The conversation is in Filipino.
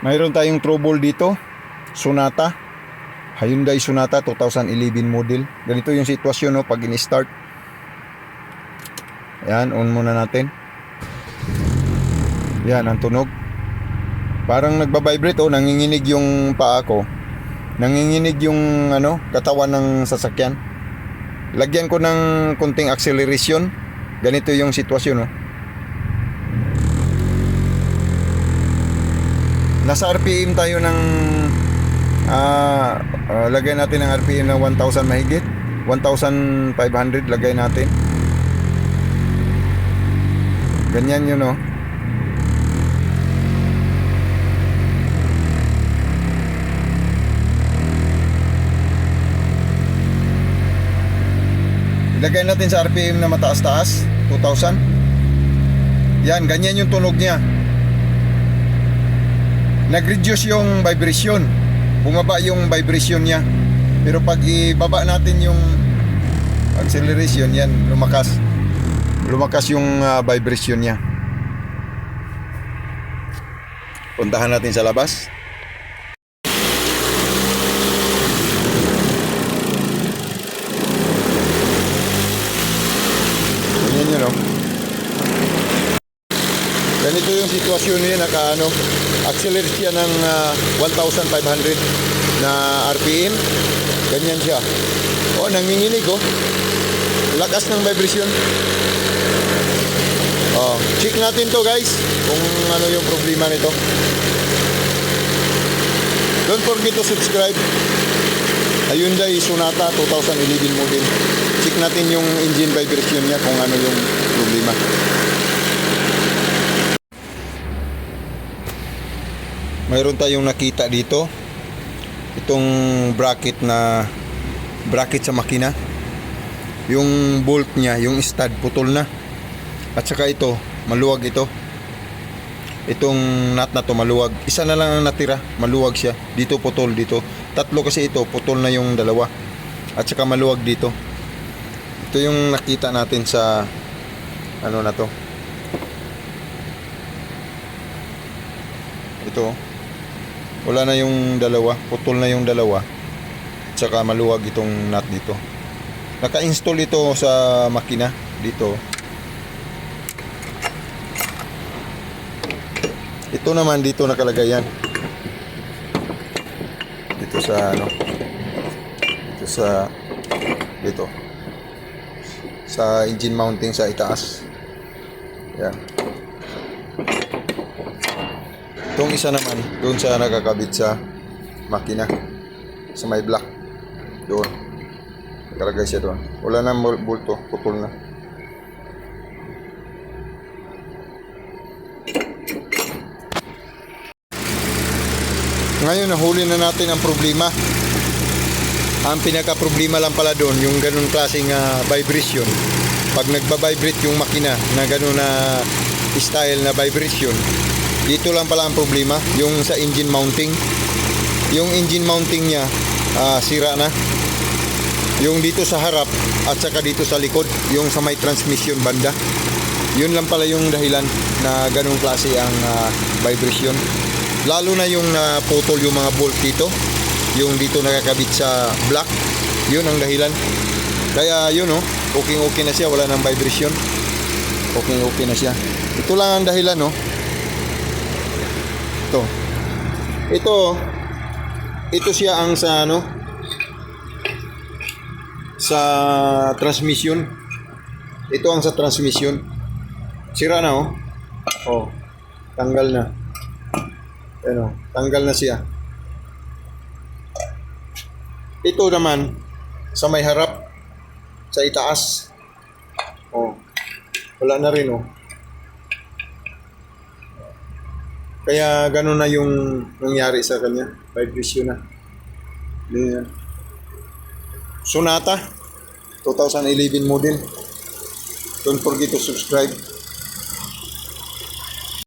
Mayroon tayong trouble dito. Sonata. Hyundai Sonata 2011 model. Ganito yung sitwasyon, no, pag in-start. Ayan, on muna natin. Yan, ang tunog. Parang nagbabibrate, oh, nanginginig yung paa ko. Nanginginig yung katawan ng sasakyan. Lagyan ko ng konting acceleration. Ganito yung sitwasyon, no. Nasa RPM tayo ng lagay natin ng RPM ng 1,000 mahigit. 1,500 lagay natin. Ganyan yun, no. Ilagay natin sa RPM na mataas-taas, 2,000. Yan, ganyan yung tunog niya. Nag-reduce yung vibration. Bumaba yung vibration niya. Pero pag ibaba natin yung acceleration, yan, lumakas. Lumakas yung vibration niya. Puntahan natin sa labas. Ganyan yun, no? Ganito yung sitwasyon niya, accelerate siya ng 1,500 na RPM. Ganyan siya. Oh, nanginginig, oh. Lakas ng vibration. Oh, check natin to, guys, kung ano yung problema nito. Don't forget to subscribe. Hyundai Sonata 2011 model. Check natin yung engine vibration niya kung ano yung problema. Mayroon tayong nakita dito, itong bracket sa makina. Yung bolt niya, yung stud, putol na. At saka ito, maluwag ito. Itong nut na to maluwag. Isa na lang ang natira, maluwag siya. Dito putol, dito. Tatlo kasi ito, putol na yung dalawa. At saka maluwag dito. Ito yung nakita natin sa na to. Ito. Wala na yung dalawa, putol na yung dalawa. At saka maluwag itong nut dito. Naka-install ito sa makina dito. Ito naman dito nakalagay yan. Dito sa dito sa engine mounting sa itaas. Yan. Itong isa naman, doon sa nakakabit sa makina. Sa may block. Doon. Nakalagay siya doon. Wala na bulto, putol na. Ngayon, nahuli na natin ang problema. Ang pinaka-problema lang pala doon, yung ganun klaseng vibration. Pag nagba-vibrate yung makina na ganun na style na vibration, dito lang pala ang problema, yung sa engine mounting. Yung engine mounting niya sira na. Yung dito sa harap at saka dito sa likod, yung sa may transmission banda. Yun lang pala yung dahilan na ganung klase ang vibration. Lalo na yung naputol yung mga bolt dito, yung dito nakakabit sa block. Yun ang dahilan. Kaya yun, okay na siya, wala nang vibration. Okay na siya. Ito lang ang dahilan, Ito siya ang sa transmission. Ito ang sa transmission. Sira na, tanggal na. Tanggal na siya. Ito naman sa may harap, sa itaas. Wala na rin, Kaya gano'n na yung nangyari sa kanya. Vibration na. Yan. Sonata 2011 model. Don't forget to subscribe.